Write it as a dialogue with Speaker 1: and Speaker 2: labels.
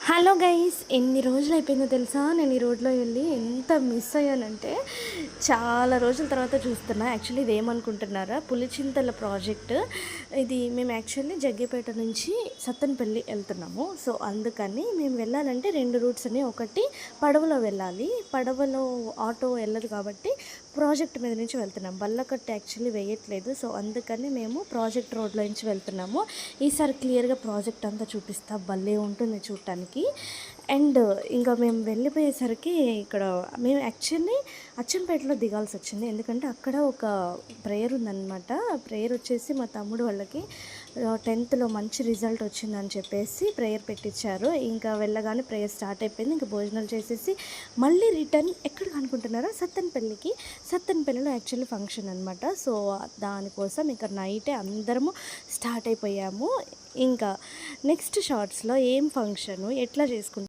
Speaker 1: Hello guys, ఎన్ని రోజులు అయిపోయిందో తెలుసా? నేను ఈ రోడ్లో వెళ్ళి ఎంత మిస్ అయ్యానంటే చాలా రోజుల తర్వాత చూస్తున్నా. యాక్చువల్లీ ఇది ఏమనుకుంటున్నారా, పులిచింతల ప్రాజెక్ట్ ఇది. మేము యాక్చువల్లీ జగ్గేపేట నుంచి సత్తెనపల్లి వెళ్తున్నాము. సో అందుకని మేము వెళ్ళాలంటే రెండు రూట్స్ అని, ఒకటి పడవలో వెళ్ళాలి, పడవలో ఆటో వెళ్ళదు కాబట్టి ప్రాజెక్ట్ మీద నుంచి వెళ్తున్నాం. బల్లకట్టు యాక్చువల్లీ వేయట్లేదు, సో అందుకని మేము ప్రాజెక్ట్ రోడ్లో నుంచి వెళ్తున్నాము. ఈసారి క్లియర్గా ప్రాజెక్ట్ అంతా చూపిస్తా, భలే ఉంటుంది చూడటానికి. అండ్ ఇంకా మేము వెళ్ళిపోయేసరికి ఇక్కడ మేము యాక్చువల్లీ అచ్చంపేటలో దిగాల్సి వచ్చింది, ఎందుకంటే అక్కడ ఒక ప్రేయర్ ఉందన్నమాట. ఆ ప్రేయర్ వచ్చేసి మా తమ్ముడు వాళ్ళకి 10th మంచి రిజల్ట్ వచ్చిందని చెప్పేసి ప్రేయర్ పెట్టించారు. ఇంకా వెళ్ళగానే ప్రేయర్ స్టార్ట్ అయిపోయింది. ఇంకా భోజనాలు చేసేసి మళ్ళీ రిటర్న్ ఎక్కడికి అనుకుంటున్నారా, సత్తెనపల్లికి. సత్తెనపల్లిలో యాక్చువల్లీ ఫంక్షన్ అనమాట. సో దానికోసం ఇంకా నైటే అందరము స్టార్ట్ అయిపోయాము. ఇంకా నెక్స్ట్ షార్ట్స్లో ఏం ఫంక్షను ఎట్లా చేసుకుంటాం